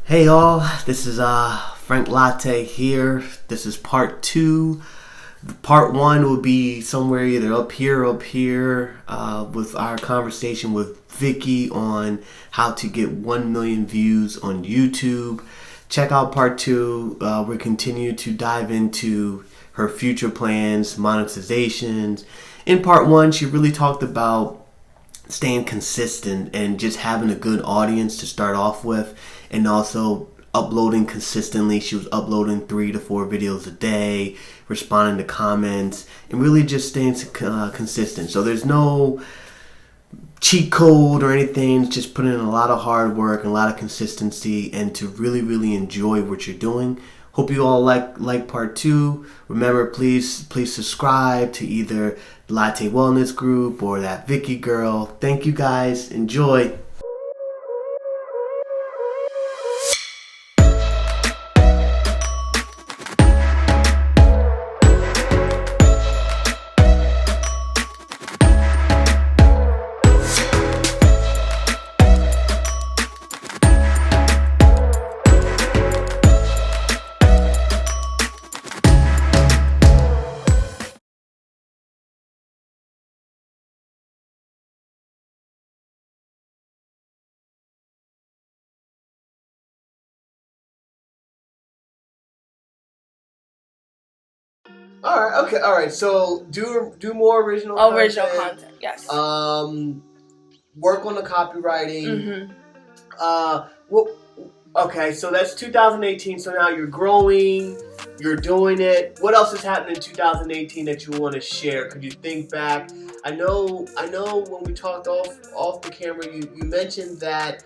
Hey y'all, this is Frank Latte here. This is part 2. Part 1 will be somewhere either up here or up here with our conversation with Vickey on how to get 1 million views on YouTube. Check out part 2. We continue to dive into her future plans, monetizations. In part 1, she really talked about staying consistent and just having a good audience to start off with, and also uploading consistently. She was uploading 3 to 4 videos a day, responding to comments, and really just staying consistent. So there's no cheat code or anything. It's just putting in a lot of hard work and a lot of consistency, and to really enjoy what you're doing. Hope you all like part 2. Remember, please subscribe to either the Latte Wellness Group or That Vickey Girl. Thank you guys. Enjoy. All right. Okay. All right. So do more original content. Yes. Work on the copywriting. Mm-hmm. Well, okay. So that's 2018. So now you're growing. You're doing it. What else has happened in 2018 that you want to share? Could you think back? I know. When we talked off the camera, you mentioned that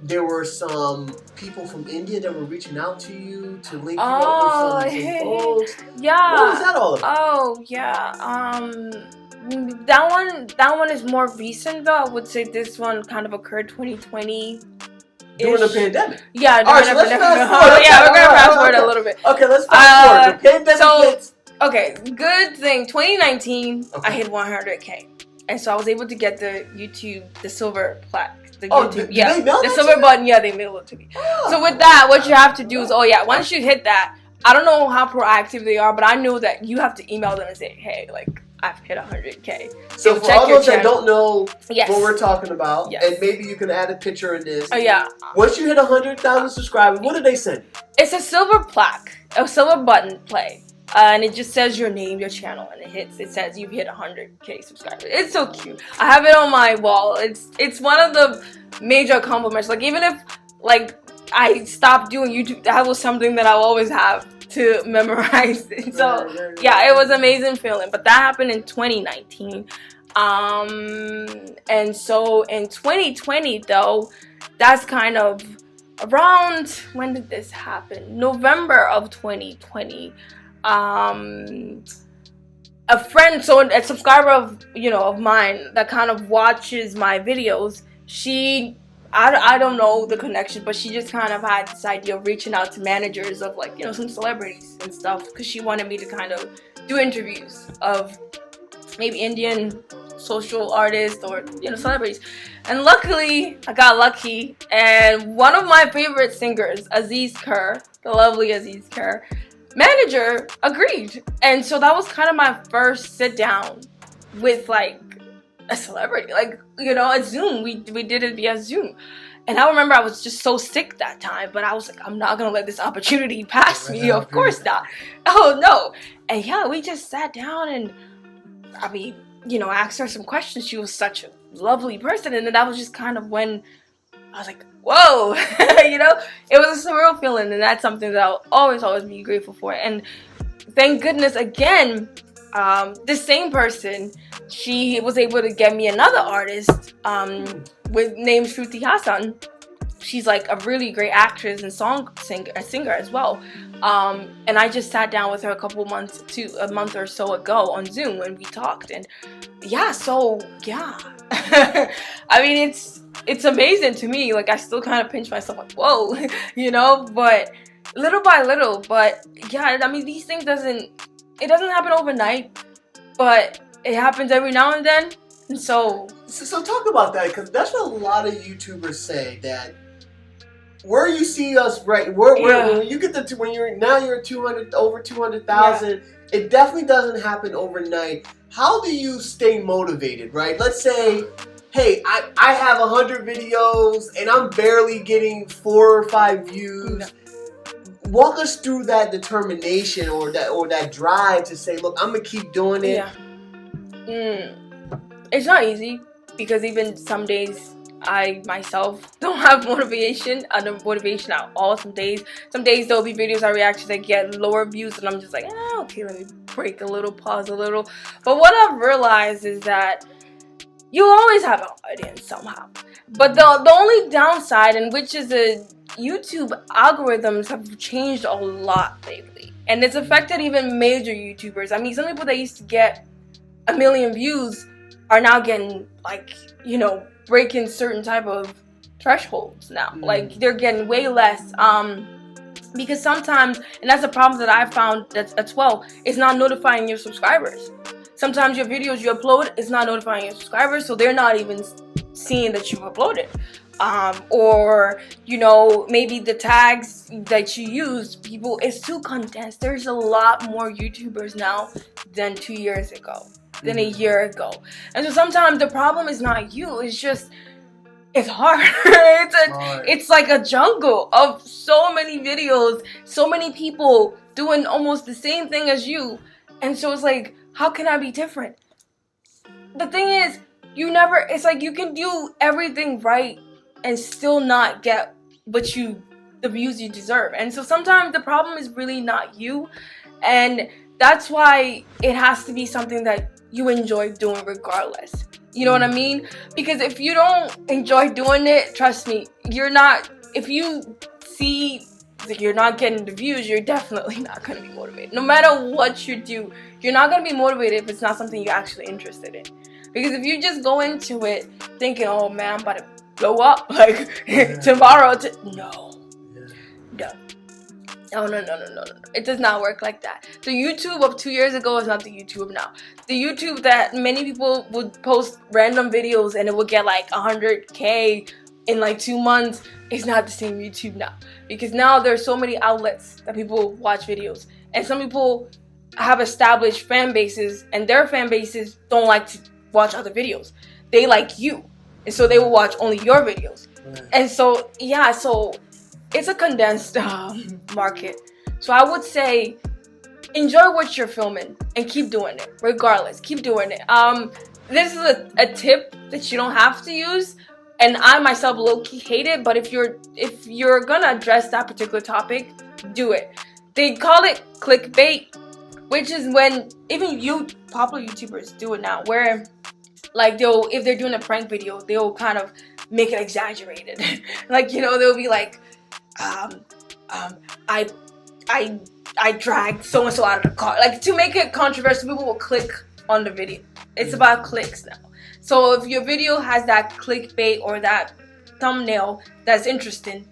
there were some people from India that were reaching out to you to link you up with some folks. Yeah. What was that all about? Oh, yeah. That one is more recent though. I would say this one kind of occurred 2020. During the pandemic? Yeah, all right, so let's fast forward. Okay, yeah, we're going to fast forward a little bit. Okay, let's fast forward. The pandemic hits. Okay, good thing. 2019, okay. I hit 100K. And so I was able to get the YouTube, the silver plaque. The YouTube, yeah, the silver button, yeah, they mailed it to me. Oh, so with that, what you have to do is, once you hit that, I don't know how proactive they are, but I know that you have to email them and say, hey, like, I've hit 100K. So for all those that don't know what we're talking about, and maybe you can add a picture in this. Oh, yeah. Once you hit 100,000 subscribers, what do they send you? It's a silver plaque, a silver button play. And it just says your name, your channel, and it says you've hit 100K subscribers. It's so cute. I have it on my wall. It's one of the major accomplishments. Like, even if I stopped doing YouTube, that was something that I'll always have to memorize. So yeah, it was an amazing feeling. But that happened in 2019. And so in 2020 though, that's kind of around, when did this happen? November of 2020. A friend, so a subscriber of mine that kind of watches my videos, I don't know the connection, but she just kind of had this idea of reaching out to managers of some celebrities and stuff, because she wanted me to kind of do interviews of maybe Indian social artists or celebrities. And luckily I got lucky, and one of my favorite singers, Aziz Kerr, the lovely Aziz Kerr, manager, agreed. And so that was kind of my first sit down with a celebrity, a Zoom. We did it via Zoom. And I remember I was just so sick that time, but I was like, I'm not gonna let this opportunity pass me. Of course not. Oh no. And yeah, we just sat down and asked her some questions. She was such a lovely person, and then that was just kind of when I was like, whoa. It was a surreal feeling, and that's something that I'll always be grateful for. And thank goodness again, this same person, she was able to get me another artist with named Shruti Hassan. She's a really great actress and singer as well. And I just sat down with her a month or so ago on Zoom, and we talked. And yeah, so yeah. It's amazing to me. I still kind of pinch myself whoa, but little by little. But yeah, these things doesn't happen overnight, but it happens every now and then. And so talk about that, because that's what a lot of YouTubers say, that where you see us right, when you get when you're 200 over 200,000, it definitely doesn't happen overnight. How do you stay motivated, right? Let's say, hey, I have 100 videos and I'm barely getting 4 or 5 views. No. Walk us through that determination or that drive to say, look, I'm gonna keep doing it. It's not easy because even some days I myself don't have motivation. Motivation at all. Some days there'll be videos I react to that get lower views, and I'm just like, okay, let me break a little, pause a little. But what I've realized is that you always have an audience somehow. But the only downside, and which is the YouTube algorithms have changed a lot lately, and it's affected even major YouTubers. I mean, some people that used to get 1 million views are now getting breaking certain type of thresholds now. Like they're getting way less because sometimes, and that's a problem that I found as well, it's not notifying your subscribers. Sometimes your videos you upload is not notifying your subscribers, so they're not even seeing that you've uploaded. Or maybe the tags that you use, it's too condensed. There's a lot more YouTubers now than 2 years ago, than a year ago. And so sometimes the problem is not you, it's just it's hard. It's like a jungle of so many videos, so many people doing almost the same thing as you. And so it's like, how can I be different? The thing is, it's like you can do everything right and still not get the views you deserve. And so sometimes the problem is really not you. And that's why it has to be something that you enjoy doing regardless. You know what I mean? Because if you don't enjoy doing it, trust me, if you see that you're not getting the views, you're definitely not going to be motivated. No matter what you do, you're not going to be motivated if it's not something you're actually interested in. Because if you just go into it thinking, oh man, I'm about to blow up tomorrow. No. It does not work like that. The YouTube of 2 years ago is not the YouTube of now. The YouTube that many people would post random videos and it would get like 100K in like 2 months is not the same YouTube now. Because now there's so many outlets that people watch videos. And some people have established fan bases and their fan bases don't like to watch other videos. They like you. And so they will watch only your videos. And so, it's a condensed market. So I would say enjoy what you're filming and keep doing it regardless. Keep doing it. This is a tip that you don't have to use, and I myself low-key hate it, but if you're gonna address that particular topic, do it. They call it clickbait, which is when even popular YouTubers do it now, where like if they're doing a prank video, they'll kind of make it exaggerated. They'll be like, I dragged so and so out of the car. Like, to make it controversial, people will click on the video. It's about clicks now. So if your video has that clickbait or that thumbnail that's interesting,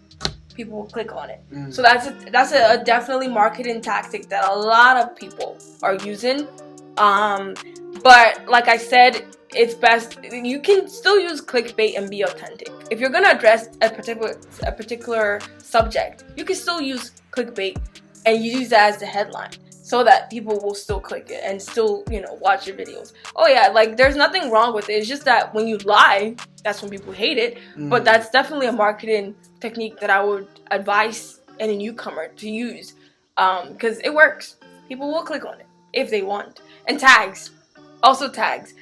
people will click on it. So that's a definitely marketing tactic that a lot of people are using. But like I said, it's best, you can still use clickbait and be authentic. If you're gonna address a particular subject, you can still use clickbait and use that as the headline so that people will still click it and still, watch your videos. Oh yeah, like there's nothing wrong with it. It's just that when you lie, that's when people hate it. But that's definitely a marketing technique that I would advise any newcomer to use, because it works. People will click on it if they want. And tags. Also tags.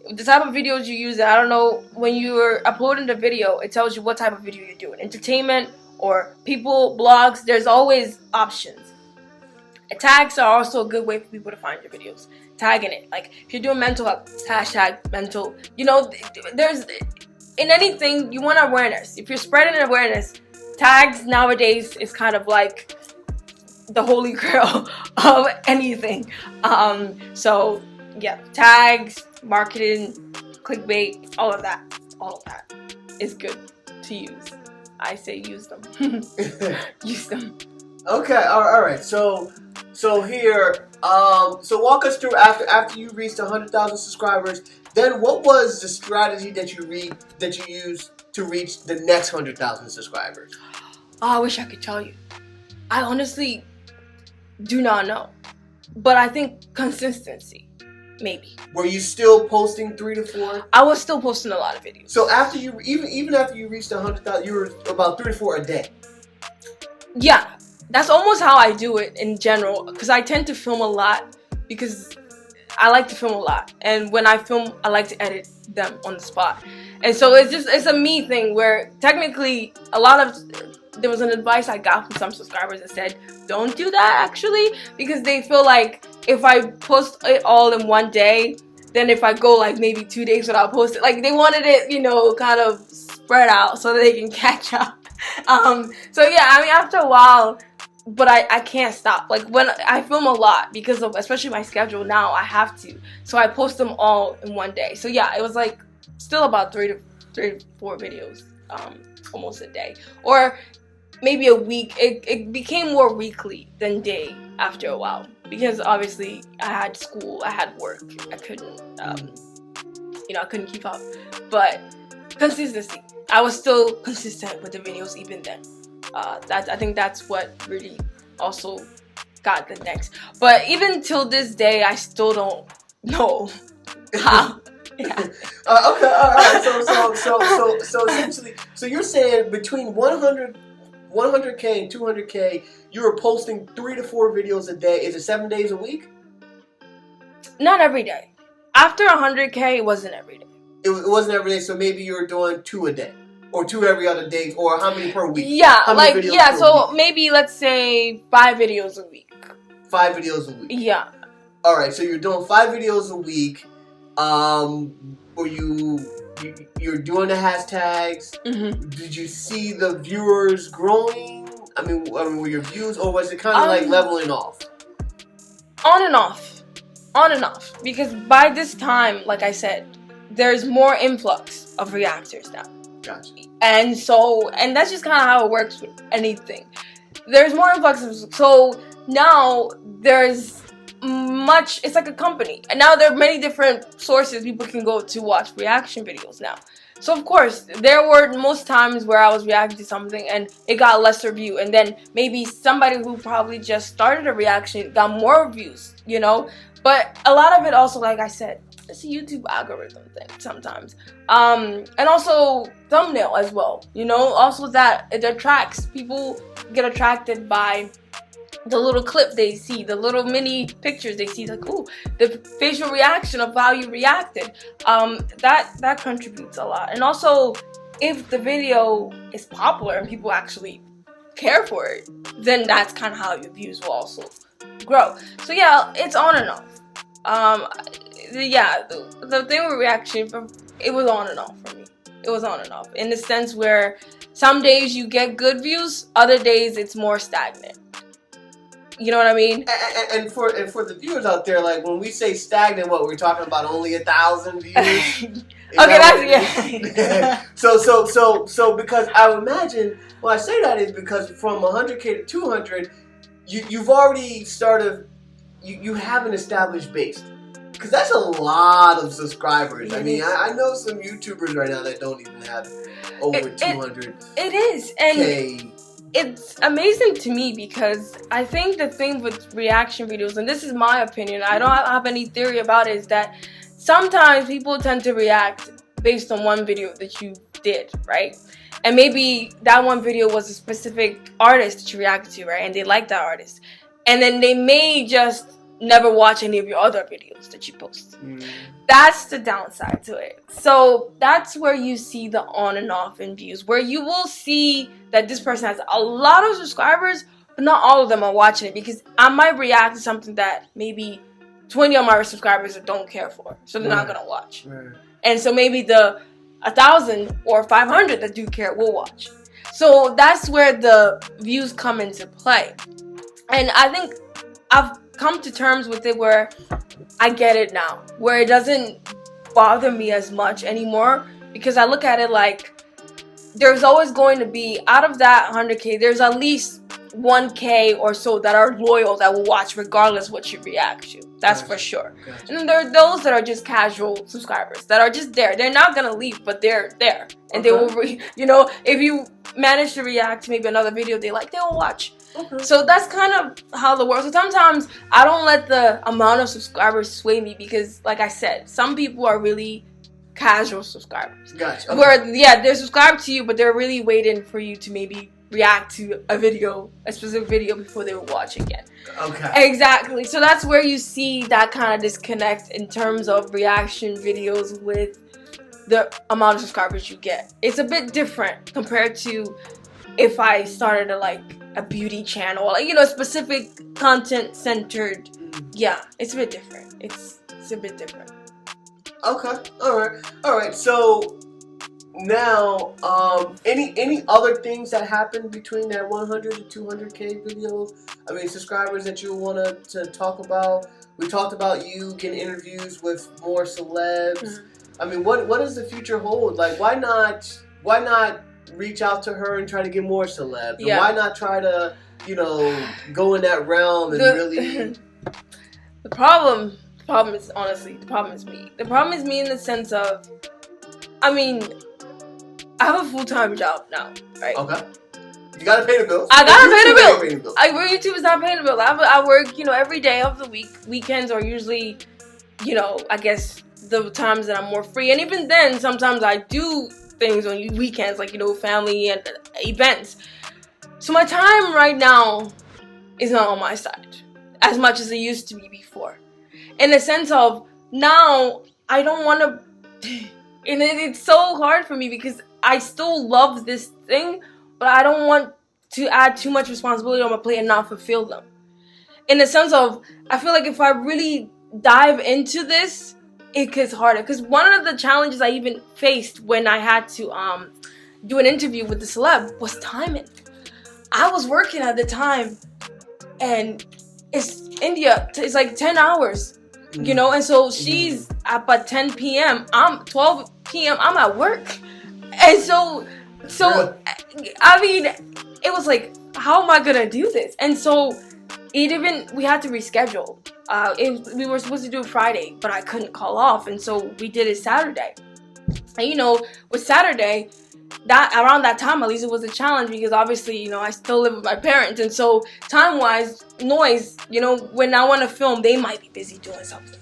The type of videos you use, I don't know, when you're uploading the video, it tells you what type of video you're doing. Entertainment or people, blogs, there's always options. Tags are also a good way for people to find your videos. Tagging it. Like, if you're doing mental health, hashtag mental. There's, in anything, you want awareness. If you're spreading awareness, tags nowadays is kind of like the holy grail of anything. So, yeah, tags, marketing, clickbait, all of that is good to use. I say use them. Use them. Okay, all right. So here, so walk us through after you reached 100,000 subscribers. Then what was the strategy that you used to reach the next 100,000 subscribers? I wish I could tell you. I honestly do not know. But I think consistency, maybe. Were you still posting 3 to 4? I was still posting a lot of videos. So after you, even after you reached 100,000, you were about 3 to 4 a day. Yeah, that's almost how I do it in general. Because I tend to film a lot because I like to film a lot. And when I film, I like to edit them on the spot. And so it's a me thing where technically there was an advice I got from some subscribers that said, don't do that actually, because they feel like if I post it all in one day, then if I go like maybe 2 days without posting, like they wanted it, kind of spread out so that they can catch up. So yeah, I mean, after a while, but I can't stop. Like when I film a lot because of especially my schedule now, I have to. So I post them all in one day. So yeah, it was like still about 3 to 4 videos, almost a day, or maybe a week. It became more weekly than day after a while because obviously I had school, I had work, I couldn't, I couldn't keep up. But consistency, I was still consistent with the videos even then. I think that's what really also got the next. But even till this day, I still don't know how. Yeah. Okay, all right. So essentially, so you're saying between 100K and 200K, you were posting 3 to 4 videos a day. Is it 7 days a week? Not every day. After 100K, it wasn't every day. It wasn't every day. So maybe you were doing 2 a day, or 2 every other day, or how many per week? Yeah, so maybe let's say 5 videos a week. 5 videos a week. Yeah. All right. So you're doing 5 videos a week. Were you're doing the hashtags? Mm-hmm. Did you see the viewers growing? I mean, were your views, or was it kind of like leveling off? On and off. Because by this time, like I said, there's more influx of reactors now. Gotcha. And that's just kind of how it works with anything. There's more influx so now there's it's like a company, and now there are many different sources people can go to watch reaction videos now. So of course there were most times where I was reacting to something and it got lesser view, and then maybe somebody who probably just started a reaction got more views, but a lot of it also, like I said, it's a YouTube algorithm thing sometimes, and also thumbnail as well, also that it attracts people, get attracted by the little clip they see, the little mini pictures they see, like, ooh, the facial reaction of how you reacted. That contributes a lot. And also, if the video is popular and people actually care for it, then that's kind of how your views will also grow. So yeah, it's on and off. The thing with reaction, it was on and off for me. It was on and off in the sense where some days you get good views, other days it's more stagnant. You know what I mean? And for the viewers out there, like when we say stagnant, what we're talking about, only 1,000 views. Okay, that's So because I would imagine, when I say that is because from 100K to 200, you've already started, you have an established base. Because that's a lot of subscribers. I mean, I know some YouTubers right now that don't even have over 200. It is, and it's amazing to me because I think the thing with reaction videos, and this is my opinion, I don't have any theory about it, is that sometimes people tend to react based on one video that you did, right? And maybe that one video was a specific artist that you reacted to, right? And they like that artist. And then they may just never watch any of your other videos that you post. That's the downside to it. So that's where you see the on and off in views, where you will see that this person has a lot of subscribers, but not all of them are watching it, because I might react to something that maybe 20 of my subscribers don't care for, so they're not gonna watch. And so maybe the 1,000 or 500 that do care will watch. So that's where the views come into play. And I think I've come to terms with it where I get it now, where it doesn't bother me as much anymore, because I look at it like there's always going to be, out of that 100K, there's at least 1K or so that are loyal, that will watch regardless what you react to. That's for sure. Gotcha. And then there are those that are just casual subscribers that are just there. They're not gonna leave, but they're there, and they will, if you manage to react to maybe another video they like, they will watch. Okay. So that's kind of how the world. So sometimes I don't let the amount of subscribers sway me because, like I said, some people are really casual subscribers. Gotcha. Okay. Where they're subscribed to you, but they're really waiting for you to maybe react to a specific video before they will watch again. Okay. Exactly. So that's where you see that kind of disconnect in terms of reaction videos with the amount of subscribers you get. It's a bit different compared to if I started a beauty channel, specific content centered. Yeah, it's a bit different. It's a bit different. Okay. All right. So now, any other things that happened between that 100 to 200K video? I mean, subscribers that you want to talk about? We talked about you getting interviews with more celebs. Mm-hmm. I mean, what does the future hold? Like, why not reach out to her and try to get more celebs? Yeah. Why not try to, go in that realm and really? The problem is, honestly, the problem is me. The problem is me in the sense of, I mean, I have a full-time job now, right? Okay. You gotta pay the bills. I gotta pay YouTube the bills. YouTube is not paying the bills. I work, every day of the week. Weekends are usually, I guess the times that I'm more free. And even then, sometimes I do things on weekends, like, family and events. So my time right now is not on my side as much as it used to be before. In the sense of, now, I don't want to... And it's so hard for me because I still love this thing, but I don't want to add too much responsibility on my plate and not fulfill them. In the sense of, I feel like if I really dive into this, it gets harder. Because one of the challenges I even faced when I had to do an interview with the celeb was timing. I was working at the time, and it's India. It's like 10 hours, and so she's up at 10 p.m. I'm 12 p.m. I'm at work, and so I mean, it was like, how am I gonna do this? And so we had to reschedule. We were supposed to do it Friday, but I couldn't call off, and so we did it Saturday. And with Saturday, that around that time, at least it was a challenge because obviously, I still live with my parents, and so time-wise, noise, when I want to film, they might be busy doing something,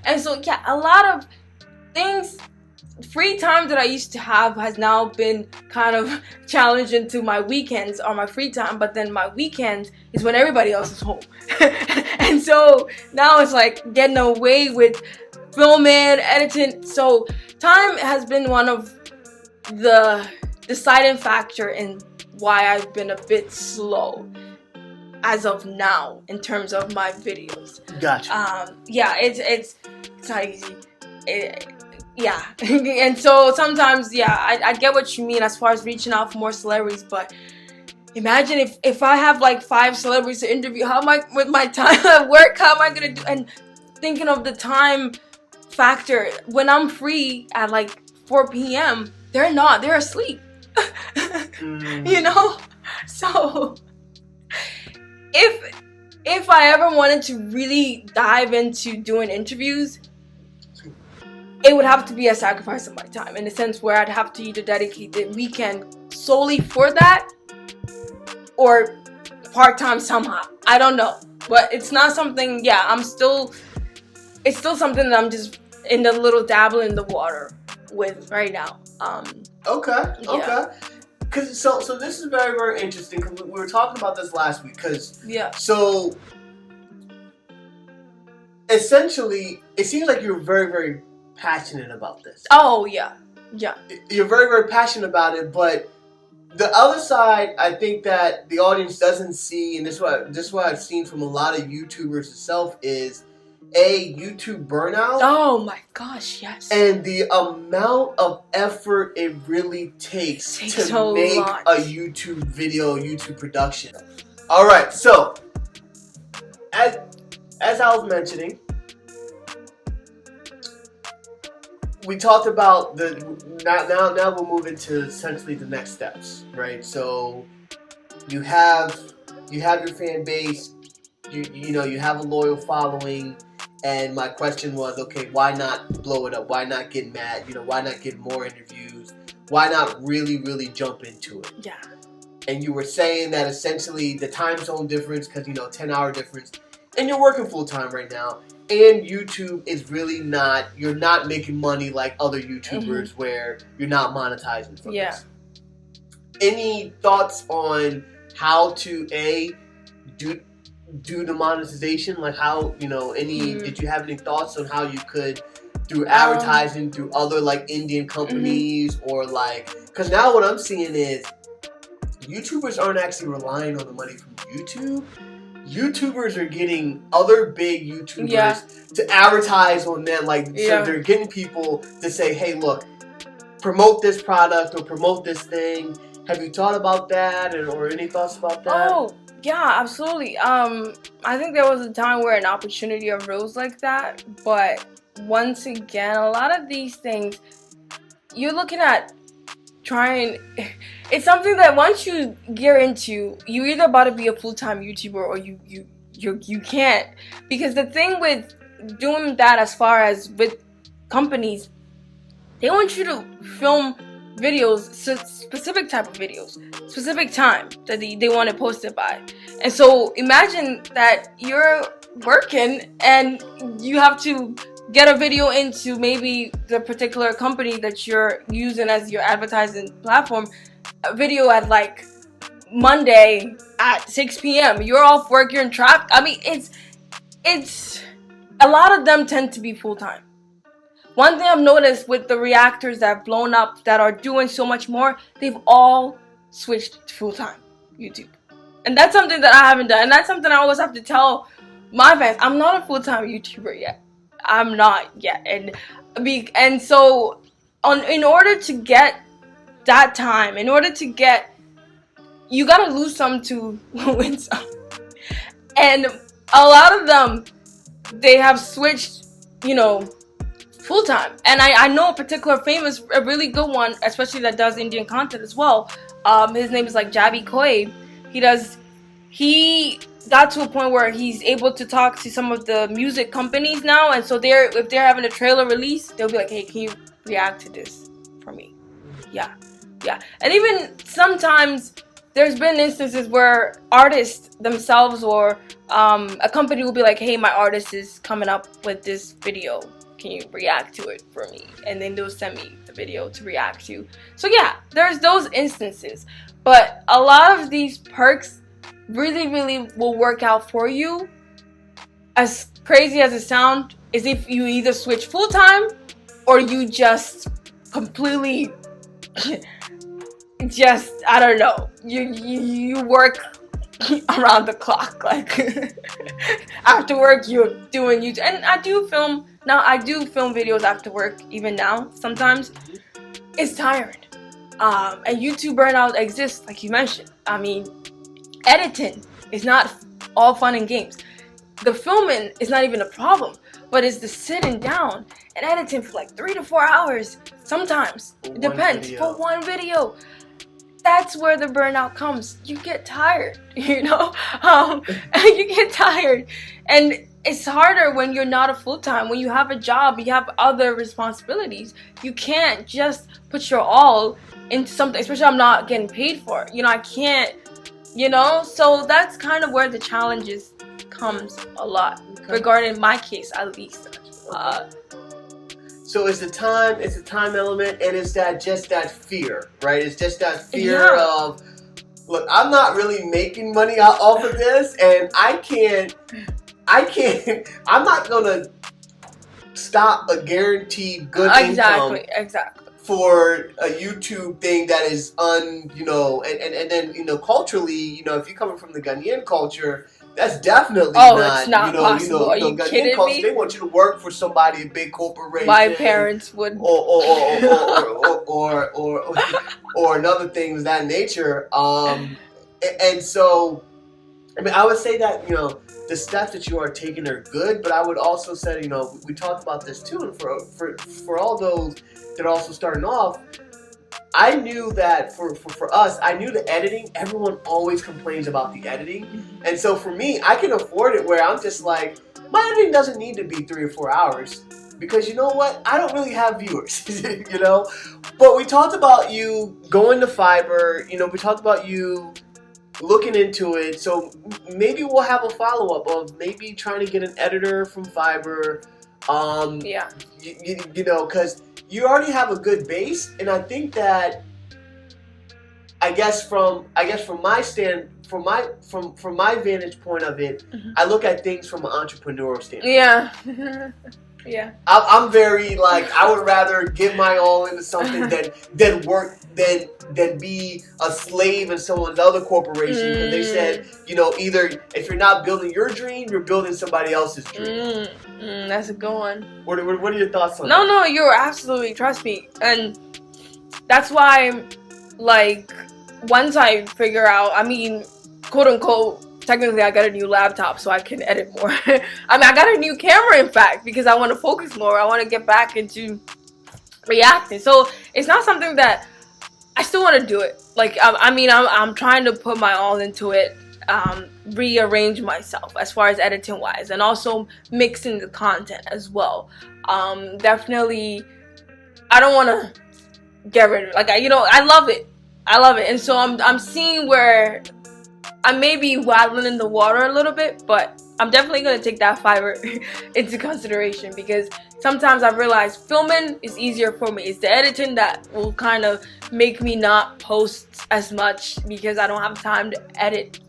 and so yeah, a lot of things. Free time that I used to have has now been kind of challenged into my weekends or my free time, but then my weekend is when everybody else is home. And so now it's like getting away with filming, editing. So time has been one of the deciding factor in why I've been a bit slow as of now in terms of my videos. Gotcha. Yeah, it's not easy. Yeah, and so sometimes, I get what you mean as far as reaching out for more celebrities, but imagine if I have like 5 celebrities to interview, how am I, with my time at work, how am I going to do, and thinking of the time factor, when I'm free at like 4 p.m., they're asleep, so if I ever wanted to really dive into doing interviews, it would have to be a sacrifice of my time, in the sense where I'd have to either dedicate the weekend solely for that or part-time somehow. I don't know. But it's not something, it's still something that I'm just in the little dabble in the water with right now. Okay. So this is very, very interesting because we were talking about this last week so essentially it seems like you're very, very passionate about this. Oh, yeah. You're very, very passionate about it, but the other side, I think that the audience doesn't see, and this is what I've seen from a lot of YouTubers itself, is YouTube burnout. Oh my gosh, yes. And the amount of effort it really takes to make a YouTube video, YouTube production. All right, so as I was mentioning, we talked about now we'll move into essentially the next steps, right? So you have your fan base, you have a loyal following, and my question was, okay, why not blow it up? Why not get mad? Why not get more interviews? Why not really jump into it? Yeah. And you were saying that essentially the time zone difference, because 10-hour difference, and you're working full time right now, and YouTube is really you're not making money like other YouTubers where you're not monetizing from this. Any thoughts on how to do the monetization? Like how, did you have any thoughts on how you could, through advertising, through other like Indian companies, or like, because now what I'm seeing is YouTubers aren't actually relying on the money from YouTube. YouTubers are getting other big YouTubers to advertise on them. So they're getting people to say, hey, look, promote this product or promote this thing. Have you thought about that, or any thoughts about that? Oh, yeah, absolutely. I think there was a time where an opportunity arose like that, but once again, a lot of these things, you're looking at it's something that once you gear into, you either about to be a full-time YouTuber or you can't. Because the thing with doing that, as far as with companies, they want you to film videos, specific type of videos, specific time that they want to post it by. And so imagine that you're working and you have to get a video into maybe the particular company that you're using as your advertising platform, a video at like Monday at 6 p.m. You're off work, you're in traffic. I mean, it's a lot of them tend to be full-time. One thing I've noticed with the reactors that have blown up, that are doing so much more, they've all switched to full-time YouTube. And that's something that I haven't done. And that's something I always have to tell my fans. I'm not a full-time YouTuber yet. I'm not yet. And so in order to get that time, you gotta lose some to win some. And a lot of them, they have switched, full time. And I know a particular a really good one, especially that does Indian content as well. His name is like Jabi Koi. He got to a point where he's able to talk to some of the music companies now, and so if they're having a trailer release, they'll be like, hey, can you react to this for me? Yeah. And even sometimes there's been instances where artists themselves or a company will be like, hey, my artist is coming up with this video, can you react to it for me? And then they'll send me the video to react to. So yeah, there's those instances, but a lot of these perks really will work out for you. As crazy as it sounds, is if you either switch full-time or you just completely I don't know, you work around the clock, like after work you're doing YouTube. And I do film videos after work even now. Sometimes it's tiring, and YouTube burnout exists, like you mentioned. I mean, editing is not all fun and games. The filming is not even a problem, but it's the sitting down and editing for like 3 to 4 hours. Sometimes it depends for one video. That's where the burnout comes. You get tired, you get tired, and it's harder when you're not a full-time. When you have a job, you have other responsibilities. You can't just put your all into something, especially I'm not getting paid for it. I can't. So that's kind of where the challenges comes a lot, regarding my case at least. So it's the time element, and it's just that fear, right? It's just that fear of, look, I'm not really making money off of this, and I'm not gonna stop a guaranteed good income. Exactly. For a YouTube thing that is and then culturally, if you're coming from the Ghanaian culture, that's definitely it's not possible. Are you Ghanaian kidding culture, me? They want you to work for somebody, a big corporation. My parents would, or another thing of that nature. And so, I mean, I would say that the steps that you are taking are good, but I would also say we talked about this too, and for all those that are also starting off, I knew that for us, I knew the editing, everyone always complains about the editing. And so for me, I can afford it where I'm just like, my editing doesn't need to be 3 or 4 hours. Because you know what? I don't really have viewers, you know? But we talked about you going to Fiverr, you know, we talked about you looking into it. So maybe we'll have a follow-up of maybe trying to get an editor from Fiverr. Yeah. You know, because you already have a good base, and I think that I guess from my from my vantage point of it, I look at things from an entrepreneurial standpoint. Yeah. Yeah. I'm very like, I would rather give my all into something than work than be a slave in someone's other corporation, because they said, you know, either if you're not building your dream, you're building somebody else's dream. That's a good one. What are your thoughts on that? No, you're absolutely, trust me. And that's why, like, once I figure out, I mean, quote unquote, technically I got a new laptop so I can edit more. I mean, I got a new camera, in fact, because I want to focus more. I want to get back into reacting. So it's not something that I still want to do it. Like, I mean, I'm trying to put my all into it, rearrange myself as far as editing wise, and also mixing the content as well. Definitely, I don't want to get rid of it. Like, I love it. And so I'm seeing where I may be waddling in the water a little bit, but I'm definitely going to take that Fiverr into consideration, because sometimes I've realized filming is easier for me. It's the editing that will kind of make me not post as much because I don't have time to edit.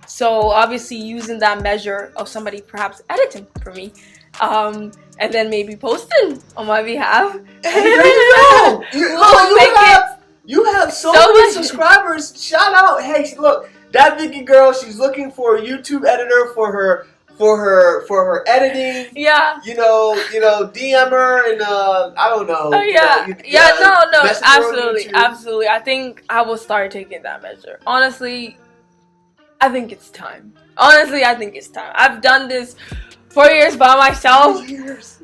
So obviously using that measure of somebody perhaps editing for me, and then maybe posting on my behalf. You have so many subscribers. Shout out. Hey, look. That Vickey girl, she's looking for a YouTube editor for her editing. Yeah. You know, DM her and I don't know. Oh yeah. No, absolutely. I think I will start taking that measure. Honestly, I think it's time. I've done this 4 years by myself. 4 years.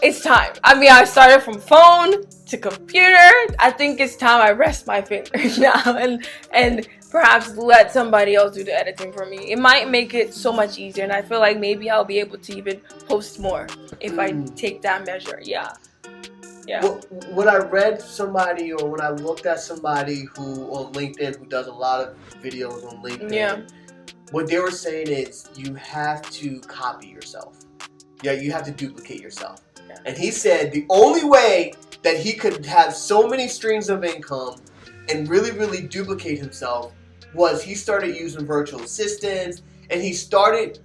It's time. I mean, I started from phone to computer. I think it's time I rest my fingers now and perhaps let somebody else do the editing for me. It might make it so much easier, and I feel like maybe I'll be able to even post more if I take that measure. Yeah. Well, when I read somebody, or when I looked at somebody who on LinkedIn who does a lot of videos on LinkedIn, what they were saying is you have to copy yourself. Yeah, you have to duplicate yourself. Yeah. And he said the only way that he could have so many streams of income and really, really duplicate himself was he started using virtual assistants, and he started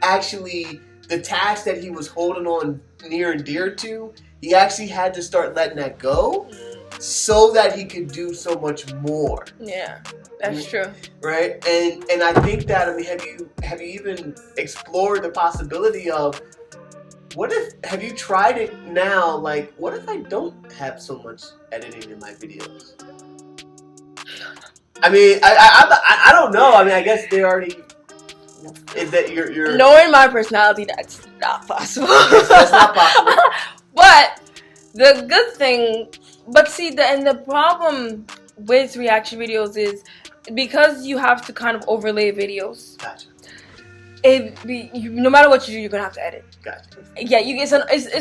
actually the task that he was holding on near and dear to, he actually had to start letting that go so that he could do so much more. Yeah, that's true. Right? And I think that, I mean, have you even explored the possibility of have you tried it now, like, what if I don't have so much editing in my videos? I mean, I don't know. I mean, I guess they already... Is that you're... Knowing my personality, that's not possible. Yes, that's not possible. But the good thing... But see, the problem with reaction videos is because you have to kind of overlay videos. Gotcha. No matter what you do, you're going to have to edit. Gotcha. Yeah, it's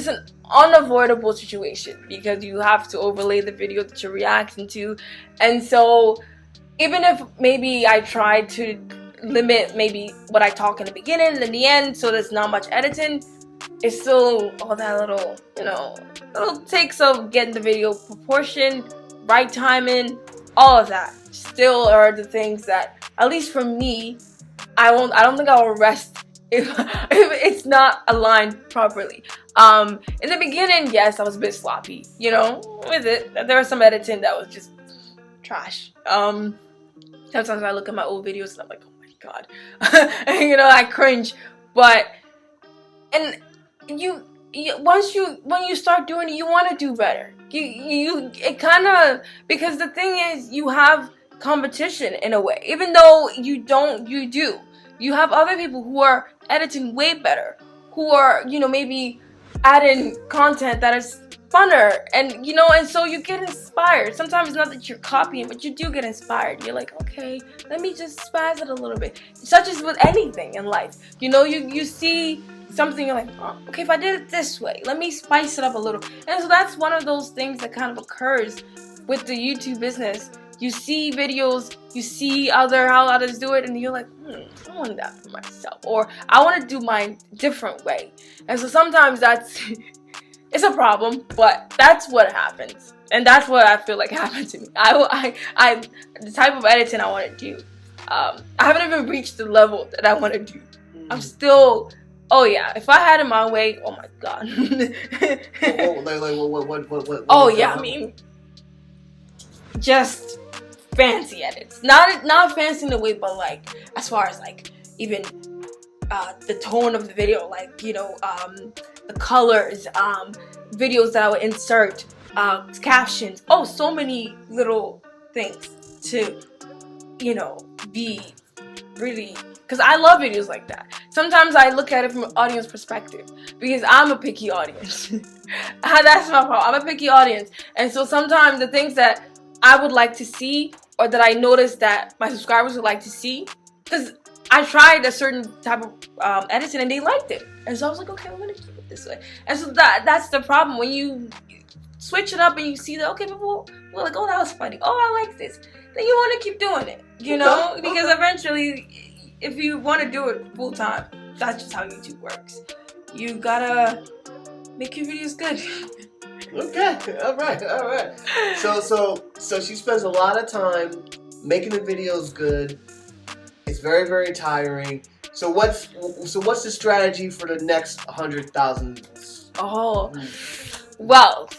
an unavoidable situation because you have to overlay the video that you're reacting to. And so... Even if maybe I try to limit maybe what I talk in the beginning and in the end so there's not much editing, it's still all that little takes of getting the video proportioned, right timing, all of that still are the things that, at least for me, I don't think I will rest if it's not aligned properly. In the beginning, yes, I was a bit sloppy, with it. There was some editing that was just trash. Sometimes I look at my old videos and I'm like, oh my god, I cringe. But when you start doing it, you want to do better. Because the thing is, you have competition in a way. Even though you do. You have other people who are editing way better, who are maybe adding content that is funner, and you know, and so you get inspired. Sometimes it's not that you're copying, but you do get inspired. You're like, okay, let me just spaz it a little bit. Such as with anything in life, you know, you see something, you're like, oh, okay, if I did it this way, let me spice it up a little. And so that's one of those things that kind of occurs with the YouTube business. You see videos, you see how others do it, and you're like, I want that for myself, or I want to do mine different way. And so sometimes that's it's a problem, but that's what happens, and that's what I feel like happened to me. I the type of editing I want to do, I haven't even reached the level that I want to do. I'm still. Oh yeah, if I had it my way, oh my god. What oh yeah, I mean, just fancy edits. Not fancy in the way, but like as far as like even the tone of the video, like, you know, the colors, videos that I would insert, captions. Oh, so many little things to, you know, be really, because I love videos like that. Sometimes I look at it from an audience perspective because I'm a picky audience. That's my problem. I'm a picky audience, and so sometimes the things that I would like to see, or that I noticed that my subscribers would like to see, because I tried a certain type of editing and they liked it, and so I was like, okay, I'm gonna keep it this way. And so that's the problem when you switch it up and you see that, okay, people were like, oh, that was funny, oh, I like this, then you want to keep doing it, you know, because eventually, if you want to do it full time, that's just how YouTube works. You gotta make your videos good. Okay, all right. So she spends a lot of time making the videos good. It's very, very tiring. So what's the strategy for the next 100,000? Oh, well,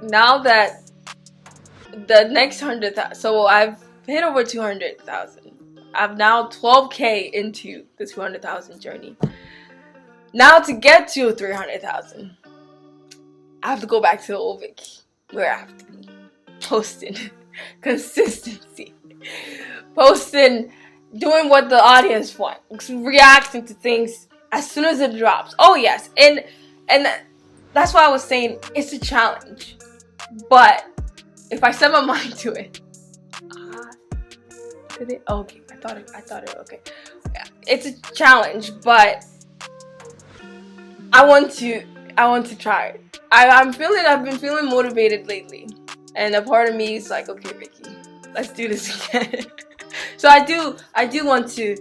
now that the next 100,000, so I've hit over 200,000. I'm now 12K into the 200,000 journey. Now to get to 300,000, I have to go back to the old Vickey, where I have to be posting consistency, posting, doing what the audience wants, reacting to things as soon as it drops. Oh yes, and that's why I was saying it's a challenge, but if I set my mind to it, did it? Okay, I thought it. Okay, yeah, it's a challenge, but I want to try it. I've been feeling motivated lately, and a part of me is like, okay, Vickey, let's do this again. So I do want to.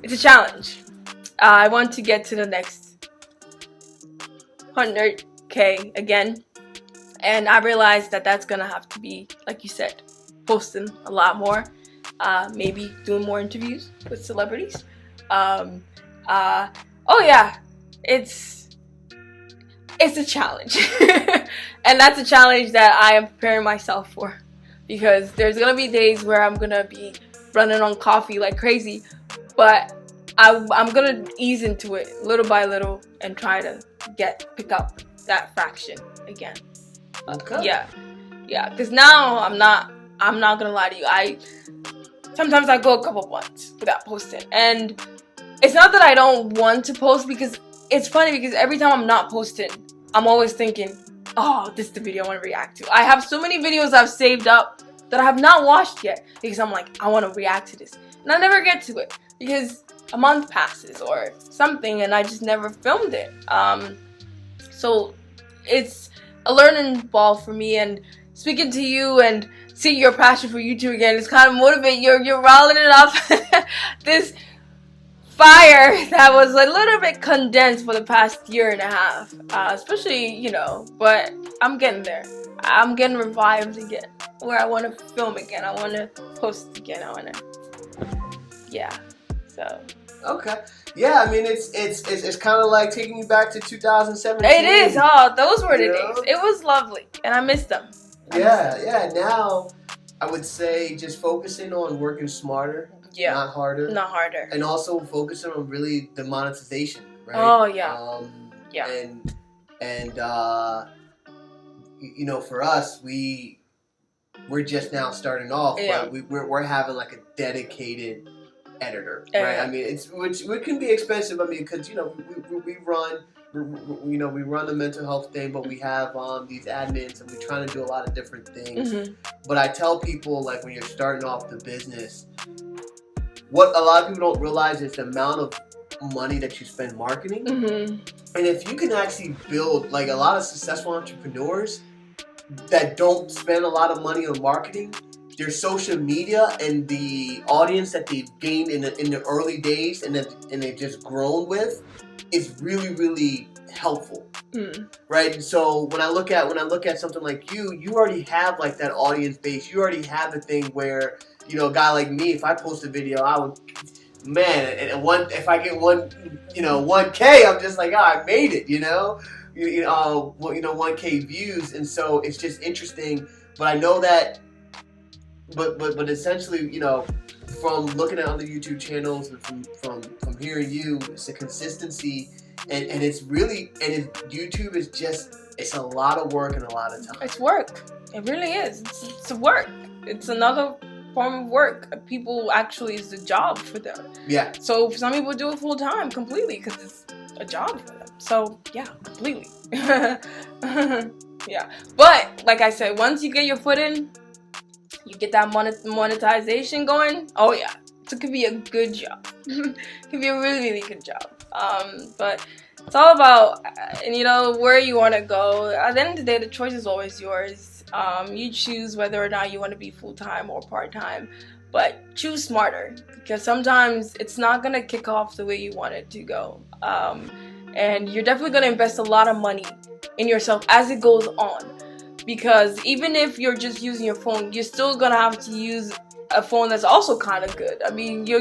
It's a challenge. I want to get to the next 100K again, and I realized that that's gonna have to be, like you said, posting a lot more, maybe doing more interviews with celebrities. Oh yeah, it's a challenge, and that's a challenge that I am preparing myself for, because there's gonna be days where I'm gonna be running on coffee like crazy, but I'm gonna ease into it little by little and try to pick up that fraction again. Okay. Yeah, because now I'm not gonna lie to you. Sometimes I go a couple months without posting, and it's not that I don't want to post, because it's funny, because every time I'm not posting, I'm always thinking, oh, this is the video I want to react to. I have so many videos I've saved up that I have not watched yet, because I'm like, I want to react to this, and I never get to it because a month passes or something and I just never filmed it. So it's a learning ball for me, and speaking to you and seeing your passion for YouTube again, it's kind of motivating. You're rolling it up. This fire that was a little bit condensed for the past year and a half, especially, you know, but I'm getting there. I'm getting revived again, where I want to film again, I want to post again, I want to, yeah, so. Okay. Yeah, I mean, it's kind of like taking you back to 2017. It is. Oh, those were the days. It was lovely, and I missed them. Yeah. Now, I would say just focusing on working smarter, not harder. Not harder. And also focusing on really the monetization, right? Oh yeah. Yeah. And you know, for us, we're just now starting off, but we're having like a dedicated editor, right? I mean, which can be expensive. I mean, because you know we you know, we run the mental health thing, but we have these admins, and we're trying to do a lot of different things. But I tell people, like, when you're starting off the business, what a lot of people don't realize is the amount of money that you spend marketing. And if you can actually build, like, a lot of successful entrepreneurs that don't spend a lot of money on marketing, their social media and the audience that they've gained in the early days and they've just grown with is really, really helpful. Right? And so when I look at something like you already have like that audience base. You already have the thing where, you know, a guy like me, if I post a video, I would, man, if I get 1K, I'm just like, oh, I made it, you know, 1K views. And so it's just interesting. But I know that, but essentially, you know, from looking at other YouTube channels and from hearing you, it's a consistency, and it's really, YouTube is just, it's a lot of work and a lot of time. It's work. It really is. It's work. It's another form of work. People actually, it's a job for them. Yeah. So some people do it full time completely because it's a job for them. So yeah, completely. Yeah. But like I said, once you get your foot in, you get that monetization going. Oh yeah, it could be a good job. It could be a really, really good job. But it's all about, and you know, where you want to go. At the end of the day, the choice is always yours. You choose whether or not you want to be full-time or part-time, but choose smarter, because sometimes it's not gonna kick off the way you want it to go. And you're definitely gonna invest a lot of money in yourself as it goes on. Because even if you're just using your phone, you're still gonna have to use a phone that's also kind of good. I mean, the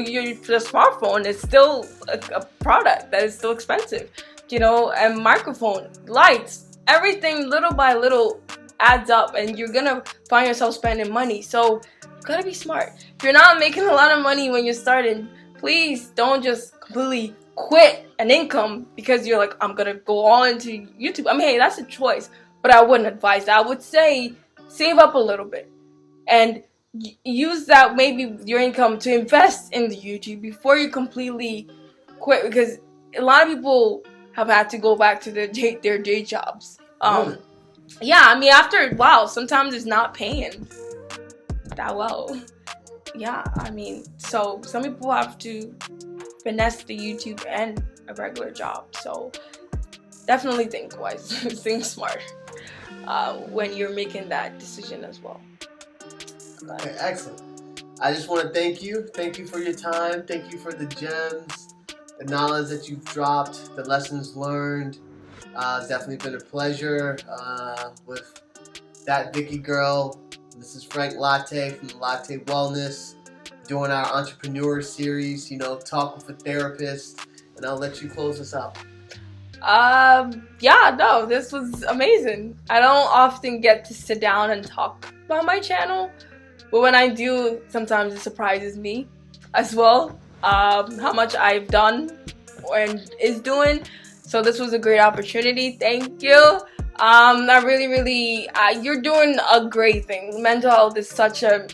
smartphone is still a product that is still expensive, you know. And microphone, lights, everything little by little adds up, and you're gonna find yourself spending money. So you gotta be smart. If you're not making a lot of money when you're starting, please don't just completely quit an income because you're like, I'm gonna go all into YouTube. I mean, hey, that's a choice. But I wouldn't advise that. I would say save up a little bit and use that, maybe your income, to invest in the YouTube before you completely quit. Because a lot of people have had to go back to their day jobs. Yeah, I mean, after a while, sometimes it's not paying that well. Yeah, I mean, so some people have to finesse the YouTube and a regular job. So definitely think wise, think smart. When you're making that decision as well. Okay, excellent. I just want to thank you. Thank you for your time. Thank you for the gems, the knowledge that you've dropped, the lessons learned. It's definitely been a pleasure with ThatVickeyGirl. This is Frank Latte from Latte Wellness, doing our entrepreneur series, you know, talk with a therapist, and I'll let you close us out. Yeah, no, this was amazing. I don't often get to sit down and talk about my channel, but when I do, sometimes it surprises me as well, how much I've done and is doing. So this was a great opportunity. Thank you. I really, you're doing a great thing. Mental health is such a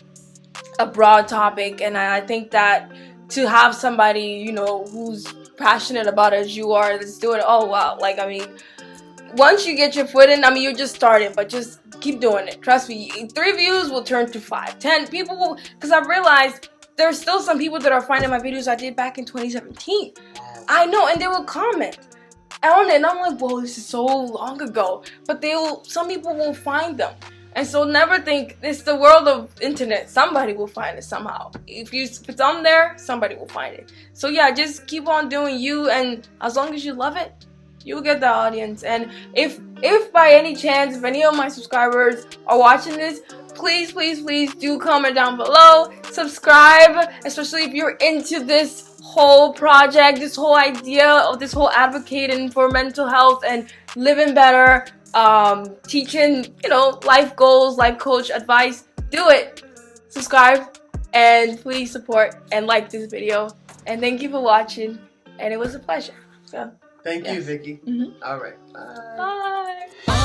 broad topic, and I think that to have somebody, you know, who's passionate about it as you are, let's do it. Oh wow, like, I mean, once you get your foot in, I mean, you're just starting, but just keep doing it. Trust me, 3 views will turn to 5, 10 people will, because I've realized there's still some people that are finding my videos I did back in 2017. I know, and they will comment on it, and I'm like, whoa, this is so long ago, but some people will find them. And so never think, it's the world of internet. Somebody will find it somehow. If it's on there, somebody will find it. So yeah, just keep on doing you, and as long as you love it, you'll get the audience. And if by any chance, if any of my subscribers are watching this, please do comment down below. Subscribe, especially if you're into this whole project, this whole idea of this whole advocating for mental health and living better. Teaching, you know, life goals, life coach advice. Do it. Subscribe, and please support and like this video. And thank you for watching, and it was a pleasure. So thank you, Vicky. Mm-hmm. All right. Bye. Bye.